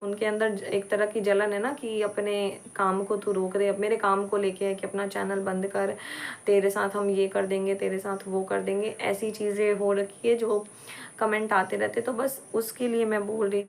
उनके अंदर एक तरह की जलन है ना कि अपने काम को तू रोक दे। अब मेरे काम को लेके है कि अपना चैनल बंद कर, तेरे साथ हम ये कर देंगे, तेरे साथ वो कर देंगे, ऐसी चीज़ें हो रखी है जो कमेंट आते रहते। तो बस उसके लिए मैं बोल रही।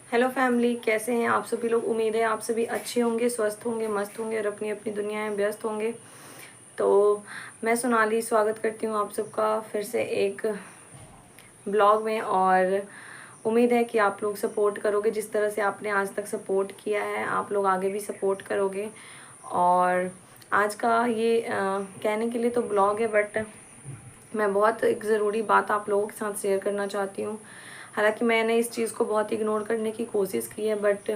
हेलो फैमिली, कैसे हैं आप सभी लोग? उम्मीद है आप सभी अच्छे होंगे, स्वस्थ होंगे, मस्त होंगे और अपनी अपनी दुनिया में व्यस्त होंगे। तो मैं सोनाली स्वागत करती हूँ आप सबका फिर से एक ब्लॉग में। और उम्मीद है कि आप लोग सपोर्ट करोगे जिस तरह से आपने आज तक सपोर्ट किया है, आप लोग आगे भी सपोर्ट करोगे। और आज का ये कहने के लिए तो ब्लॉग है, बट मैं बहुत एक ज़रूरी बात आप लोगों के साथ शेयर करना चाहती हूँ। हालांकि मैंने इस चीज़ को बहुत इग्नोर करने की कोशिश की है, बट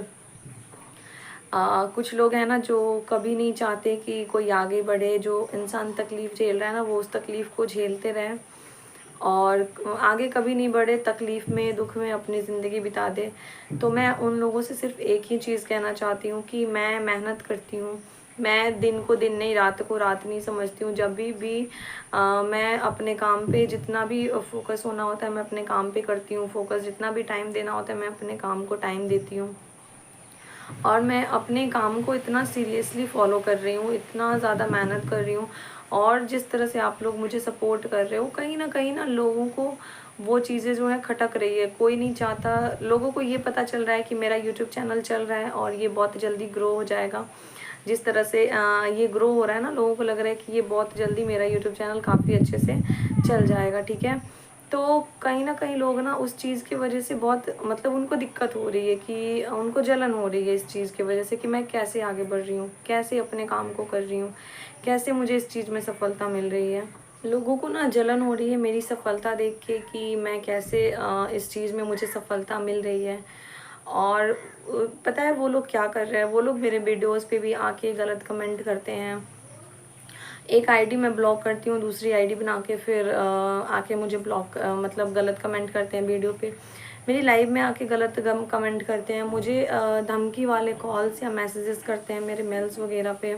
कुछ लोग हैं ना जो कभी नहीं चाहते कि कोई आगे बढ़े। जो इंसान तकलीफ़ झेल रहा है ना, वो उस तकलीफ़ को झेलते रहें और आगे कभी नहीं बढ़े, तकलीफ़ में, दुख में अपनी ज़िंदगी बिता दे। तो मैं उन लोगों से सिर्फ एक ही चीज़ कहना चाहती हूँ कि मैं मेहनत करती हूँ। मैं दिन को दिन नहीं, रात को रात नहीं समझती हूँ। जब भी मैं अपने काम पे जितना भी फोकस होना होता है मैं अपने काम पे करती हूँ फोकस। जितना भी टाइम देना होता है मैं अपने काम को टाइम देती हूँ। और मैं अपने काम को इतना सीरियसली फॉलो कर रही हूँ, इतना ज़्यादा मेहनत कर रही हूँ। और जिस तरह से आप लोग मुझे सपोर्ट कर रहे हो, कहीं ना लोगों को वो चीज़ें जो है खटक रही है। कोई नहीं चाहता, लोगों को ये पता चल रहा है कि मेरा यूट्यूब चैनल चल रहा है और ये बहुत जल्दी ग्रो हो जाएगा। जिस तरह से ये ग्रो हो रहा है ना, लोगों को लग रहा है कि ये बहुत जल्दी मेरा यूट्यूब चैनल काफ़ी अच्छे से चल जाएगा, ठीक है। तो कहीं ना कहीं लोग ना उस चीज़ की वजह से बहुत, मतलब उनको दिक्कत हो रही है, कि उनको जलन हो रही है इस चीज़ की वजह से कि मैं कैसे आगे बढ़ रही हूँ, कैसे अपने काम को कर रही हूँ, कैसे मुझे इस चीज़ में सफलता मिल रही है। लोगों को ना जलन हो रही है मेरी सफलता देख के कि मैं कैसे इस चीज़ में मुझे सफलता मिल रही है। और पता है वो लोग क्या कर रहे हैं? वो लोग मेरे वीडियोस पे भी आके गलत कमेंट करते हैं। एक आईडी मैं ब्लॉक करती हूँ, दूसरी आईडी बना के फिर आके मुझे ब्लॉक मतलब गलत कमेंट करते हैं वीडियो पे। मेरी लाइव में आके गलत कमेंट करते हैं, मुझे धमकी वाले कॉल्स या मैसेजेस करते हैं मेरे मेल्स वगैरह पे।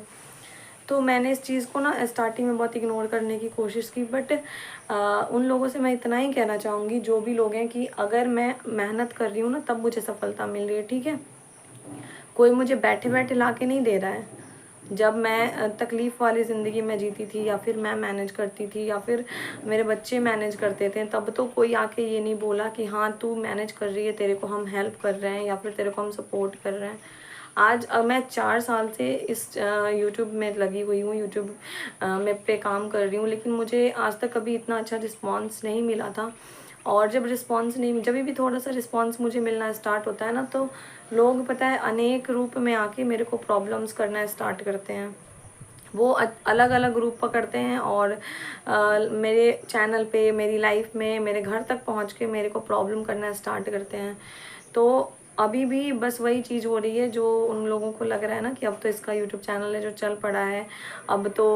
तो मैंने इस चीज़ को ना स्टार्टिंग में बहुत इग्नोर करने की कोशिश की, बट उन लोगों से मैं इतना ही कहना चाहूँगी, जो भी लोग हैं, कि अगर मैं मेहनत कर रही हूँ ना तब मुझे सफलता मिल रही है, ठीक है। कोई मुझे बैठे बैठे ला के नहीं दे रहा है। जब मैं तकलीफ़ वाली ज़िंदगी में जीती थी, या फिर मैं मैनेज करती थी, या फिर मेरे बच्चे मैनेज करते थे, तब तो कोई आके ये नहीं बोला कि हाँ तू मैनेज कर रही है, तेरे को हम हेल्प कर रहे हैं या फिर तेरे को हम सपोर्ट कर रहे हैं। आज मैं 4 साल से इस यूट्यूब में लगी हुई हूँ, यूट्यूब में पे काम कर रही हूँ, लेकिन मुझे आज तक कभी इतना अच्छा रिस्पॉन्स नहीं मिला था। और जब रिस्पॉन्स नहीं, जब भी थोड़ा सा रिस्पॉन्स मुझे मिलना स्टार्ट होता है ना, तो लोग पता है अनेक रूप में आके मेरे को प्रॉब्लम्स करना स्टार्ट करते हैं। वो अलग अलग रूप पकड़ते हैं और मेरे चैनल पे, मेरी लाइफ में, मेरे घर तक पहुंच के मेरे को प्रॉब्लम करना स्टार्ट करते हैं। तो अभी भी बस वही चीज़ हो रही है जो उन लोगों को लग रहा है ना कि अब तो इसका यूट्यूब चैनल है जो चल पड़ा है, अब तो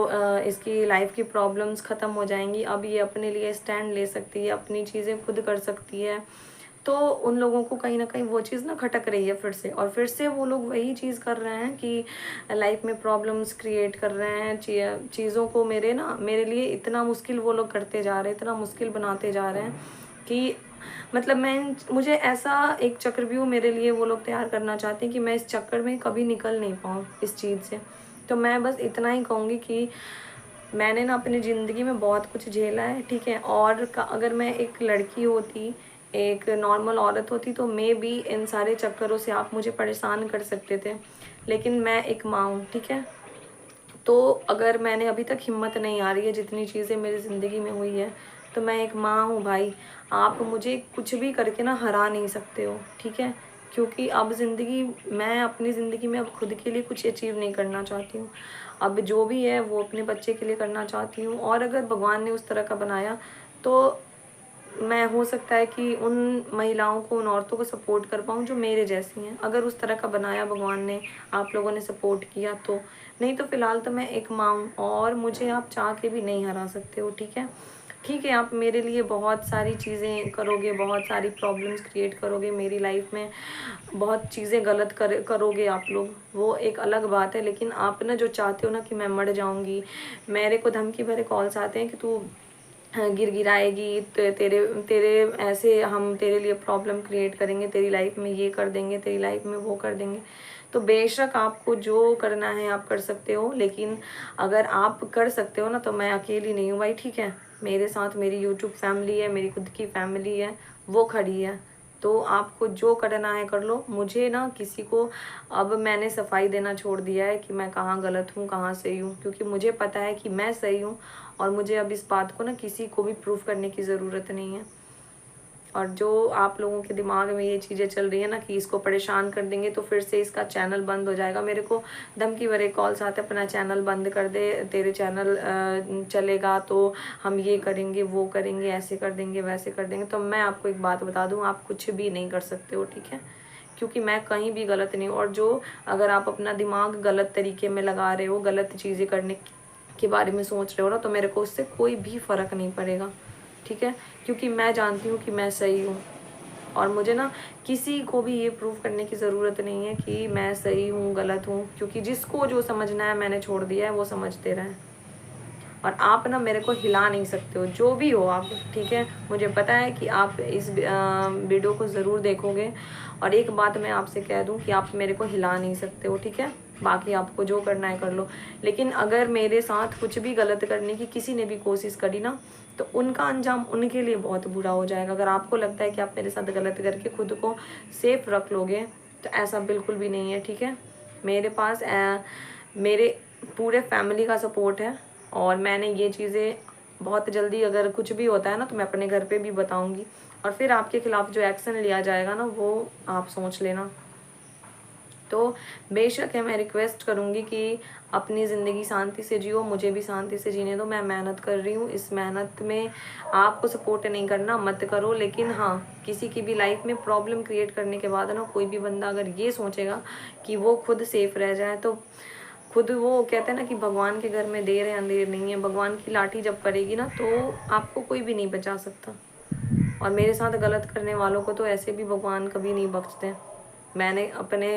इसकी लाइफ की प्रॉब्लम्स ख़त्म हो जाएंगी, अब ये अपने लिए स्टैंड ले सकती है, अपनी चीज़ें खुद कर सकती है। तो उन लोगों को कहीं ना कहीं वो चीज़ ना खटक रही है फिर से, और फिर से वो लोग वही चीज़ कर रहे हैं कि लाइफ में प्रॉब्लम्स क्रिएट कर रहे हैं। चीज़ों को मेरे लिए इतना मुश्किल वो लोग करते जा रहे हैं, इतना मुश्किल बनाते जा रहे हैं कि मतलब मुझे ऐसा एक चक्रव्यूह मेरे लिए वो लोग तैयार करना चाहते हैं कि मैं इस चक्कर में कभी निकल नहीं पाऊँ इस चीज़ से। तो मैं बस इतना ही कहूँगी कि मैंने ना अपनी ज़िंदगी में बहुत कुछ झेला है, ठीक है। और अगर मैं एक लड़की होती, एक नॉर्मल औरत होती, तो मैं भी इन सारे चक्करों से आप मुझे परेशान कर सकते थे, लेकिन मैं एक माँ हूँ, ठीक है। तो अगर मैंने अभी तक हिम्मत नहीं आ रही है जितनी चीज़ें मेरी ज़िंदगी में हुई है, तो मैं एक माँ हूँ भाई। आप मुझे कुछ भी करके ना हरा नहीं सकते हो, ठीक है। क्योंकि अब ज़िंदगी, मैं अपनी ज़िंदगी में अब खुद के लिए कुछ अचीव नहीं करना चाहती हूँ। अब जो भी है वो अपने बच्चे के लिए करना चाहती हूँ। और अगर भगवान ने उस तरह का बनाया, तो मैं हो सकता है कि उन महिलाओं को, उन औरतों को सपोर्ट कर पाऊँ जो मेरे जैसी हैं, अगर उस तरह का बनाया भगवान ने, आप लोगों ने सपोर्ट किया तो। नहीं तो फ़िलहाल तो मैं एक माँ हूँ और मुझे आप चाह के भी नहीं हरा सकते हो, ठीक है। ठीक है, आप मेरे लिए बहुत सारी चीज़ें करोगे, बहुत सारी प्रॉब्लम्स क्रिएट करोगे मेरी लाइफ में, बहुत चीज़ें गलत करोगे आप लोग, वो एक अलग बात है। लेकिन आप ना जो चाहते हो ना कि मैं मर जाऊंगी, मेरे को धमकी भरे कॉल्स आते हैं कि तू गिराएगी, तेरे तेरे ऐसे हम तेरे लिए प्रॉब्लम क्रिएट करेंगे, तेरी लाइफ में ये कर देंगे, तेरी लाइफ में वो कर देंगे। तो बेशक आपको जो करना है आप कर सकते हो, लेकिन अगर आप कर सकते हो ना तो मैं अकेली नहीं हूँ भाई, ठीक है। मेरे साथ मेरी यूट्यूब फैमिली है, मेरी खुद की फैमिली है, वो खड़ी है। तो आपको जो करना है कर लो। मुझे ना किसी को, अब मैंने सफाई देना छोड़ दिया है कि मैं कहाँ गलत हूँ कहाँ सही हूँ, क्योंकि मुझे पता है कि मैं सही हूँ। और मुझे अब इस बात को ना किसी को भी प्रूव करने की ज़रूरत नहीं है। और जो आप लोगों के दिमाग में ये चीज़ें चल रही है ना कि इसको परेशान कर देंगे तो फिर से इसका चैनल बंद हो जाएगा, मेरे को धमकी भरे कॉल्स आते अपना चैनल बंद कर दे, तेरे चैनल चलेगा तो हम ये करेंगे वो करेंगे, ऐसे कर देंगे वैसे कर देंगे। तो मैं आपको एक बात बता दूँ, आप कुछ भी नहीं कर सकते हो, ठीक है, क्योंकि मैं कहीं भी गलत नहीं हूँ। और जो अगर आप अपना दिमाग गलत तरीके में लगा रहे हो, गलत चीज़ें करने के बारे में सोच रहे हो ना, तो मेरे को उससे कोई भी फ़र्क नहीं पड़ेगा, ठीक है, क्योंकि मैं जानती हूँ कि मैं सही हूँ। और मुझे ना किसी को भी ये प्रूव करने की ज़रूरत नहीं है कि मैं सही हूँ गलत हूँ, क्योंकि जिसको जो समझना है मैंने छोड़ दिया है, वो समझते रहें। और आप ना मेरे को हिला नहीं सकते हो, जो भी हो आप, ठीक है। मुझे पता है कि आप इस वीडियो को ज़रूर देखोगे। और एक बात मैं आपसे कह दूं कि आप मेरे को हिला नहीं सकते हो, ठीक है। बाकी आपको जो करना है कर लो। लेकिन अगर मेरे साथ कुछ भी गलत करने की किसी ने भी कोशिश करी ना, तो उनका अंजाम उनके लिए बहुत बुरा हो जाएगा। अगर आपको लगता है कि आप मेरे साथ गलत करके खुद को सेफ रख लोगे, तो ऐसा बिल्कुल भी नहीं है, ठीक है। मेरे पास मेरे पूरे फैमिली का सपोर्ट है। और मैंने ये चीज़ें बहुत जल्दी, अगर कुछ भी होता है ना तो मैं अपने घर पे भी बताऊंगी। और फिर आपके खिलाफ जो एक्शन लिया जाएगा ना, वो आप सोच लेना। तो बेशक है, मैं रिक्वेस्ट करूँगी कि अपनी ज़िंदगी शांति से जियो, मुझे भी शांति से जीने दो। मैं मेहनत कर रही हूँ, इस मेहनत में आपको सपोर्ट नहीं करना मत करो। लेकिन हाँ, किसी की भी लाइफ में प्रॉब्लम क्रिएट करने के बाद ना, कोई भी बंदा अगर ये सोचेगा कि वो खुद सेफ रह जाए, तो खुद, वो कहते हैं ना कि भगवान के घर में देर है अंधेर नहीं है। भगवान की लाठी जब पड़ेगी ना, तो आपको कोई भी नहीं बचा सकता। और मेरे साथ गलत करने वालों को तो ऐसे भी भगवान कभी नहीं बख्शते। मैंने अपने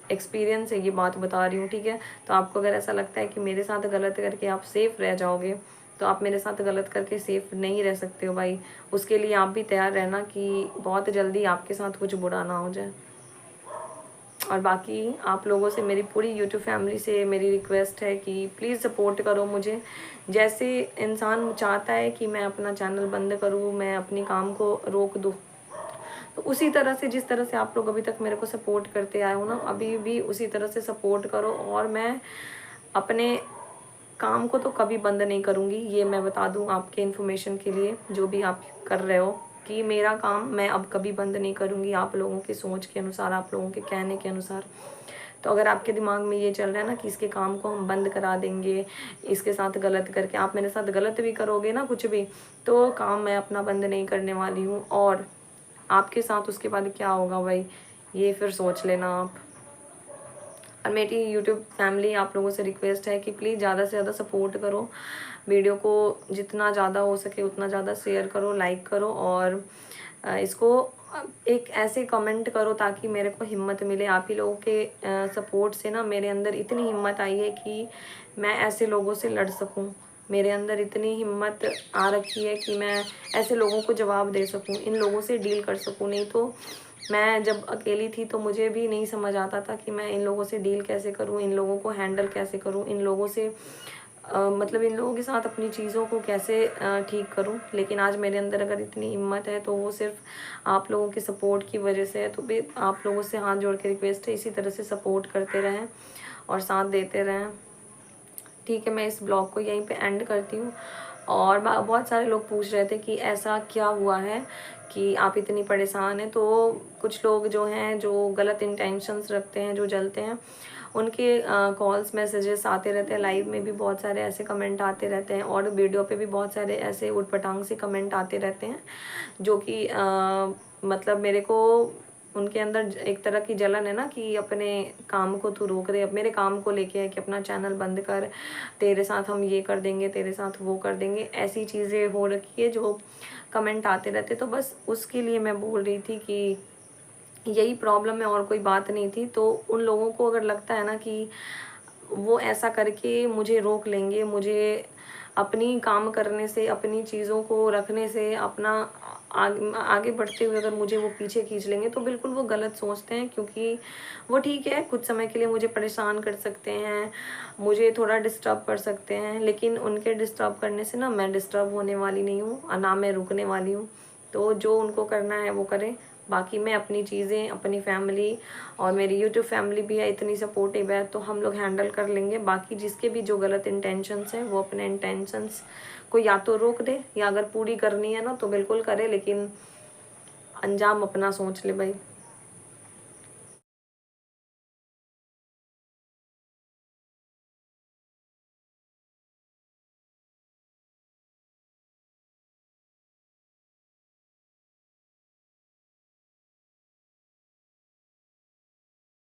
एक्सपीरियंस से ये बात बता रही हूँ, ठीक है। तो आपको अगर ऐसा लगता है कि मेरे साथ गलत करके आप सेफ रह जाओगे, तो आप मेरे साथ गलत करके सेफ नहीं रह सकते हो भाई। उसके लिए आप भी तैयार रहना कि बहुत जल्दी आपके साथ कुछ बुरा ना हो जाए। और बाकी आप लोगों से, मेरी पूरी यूट्यूब फैमिली से मेरी रिक्वेस्ट है कि प्लीज़ सपोर्ट करो मुझे। जैसे इंसान चाहता है कि मैं अपना चैनल बंद करूँ, मैं अपनी काम को रोक दूँ, तो उसी तरह से, जिस तरह से आप लोग अभी तक मेरे को सपोर्ट करते आए हो ना, अभी भी उसी तरह से सपोर्ट करो। और मैं अपने काम को तो कभी बंद नहीं करूँगी, ये मैं बता दूँ आपके इन्फॉर्मेशन के लिए, जो भी आप कर रहे हो, कि मेरा काम मैं अब कभी बंद नहीं करूँगी, आप लोगों की सोच के अनुसार, आप लोगों के कहने के अनुसार। तो अगर आपके दिमाग में ये चल रहा है ना कि इसके काम को हम बंद करा देंगे, इसके साथ गलत करके आप मेरे साथ गलत भी करोगे ना कुछ भी, तो काम मैं अपना बंद नहीं करने वाली हूँ। और आपके साथ उसके बाद क्या होगा भाई, ये फिर सोच लेना आप। और मेरी यूट्यूब फैमिली, आप लोगों से रिक्वेस्ट है कि प्लीज़ ज़्यादा से ज़्यादा सपोर्ट करो, वीडियो को जितना ज़्यादा हो सके उतना ज़्यादा शेयर करो, लाइक करो। और इसको एक ऐसे कमेंट करो ताकि मेरे को हिम्मत मिले। आप ही लोगों के सपोर्ट से ना मेरे अंदर इतनी हिम्मत आई है कि मैं ऐसे लोगों से लड़ सकूं। मेरे अंदर इतनी हिम्मत आ रखी है कि मैं ऐसे लोगों को जवाब दे सकूं, इन लोगों से डील कर सकूं। नहीं तो मैं जब अकेली थी तो मुझे भी नहीं समझ आता था कि मैं इन लोगों से डील कैसे करूं, इन लोगों को हैंडल कैसे करूं, इन लोगों से मतलब इन लोगों के साथ अपनी चीज़ों को कैसे ठीक करूं। लेकिन आज मेरे अंदर अगर इतनी हिम्मत है तो वो सिर्फ आप लोगों के सपोर्ट की वजह से है। तो भी आप लोगों से हाथ जोड़ के रिक्वेस्ट है, इसी तरह से सपोर्ट करते रहें और साथ देते रहें, ठीक है। मैं इस ब्लॉग को यहीं पे एंड करती हूँ। और बहुत सारे लोग पूछ रहे थे कि ऐसा क्या हुआ है कि आप इतनी परेशान हैं। तो कुछ लोग जो हैं, जो गलत इंटेंशंस रखते हैं, जो जलते हैं, उनके कॉल्स मैसेजेस आते रहते हैं। लाइव में भी बहुत सारे ऐसे कमेंट आते रहते हैं और वीडियो पे भी बहुत सारे ऐसे उटपटांग से कमेंट आते रहते हैं जो कि मतलब मेरे को उनके अंदर एक तरह की जलन है ना कि अपने काम को तू रोक दे। अब मेरे काम को लेके है कि अपना चैनल बंद कर, तेरे साथ हम ये कर देंगे, तेरे साथ वो कर देंगे, ऐसी चीज़ें हो रखी है जो कमेंट आते रहते। तो बस उसके लिए मैं बोल रही थी कि यही प्रॉब्लम है और कोई बात नहीं थी। तो उन लोगों को अगर लगता है ना कि वो ऐसा करके मुझे रोक लेंगे, मुझे अपनी काम करने से, अपनी चीज़ों को रखने से, अपना आगे बढ़ते हुए अगर मुझे वो पीछे खींच लेंगे, तो बिल्कुल वो गलत सोचते हैं। क्योंकि वो ठीक है, कुछ समय के लिए मुझे परेशान कर सकते हैं, मुझे थोड़ा डिस्टर्ब कर सकते हैं, लेकिन उनके डिस्टर्ब करने से ना मैं डिस्टर्ब होने वाली नहीं हूँ और ना मैं रुकने वाली हूँ। तो जो उनको करना है वो करें। बाकी मैं अपनी चीज़ें, अपनी फैमिली, और मेरी यूट्यूब फैमिली भी है, इतनी सपोर्टिव है, तो हम लोग हैंडल कर लेंगे। बाकी जिसके भी जो गलत इंटेंशंस हैं वो अपने इंटेंशंस को या तो रोक दे, या अगर पूरी करनी है ना तो बिल्कुल करे, लेकिन अंजाम अपना सोच ले भाई।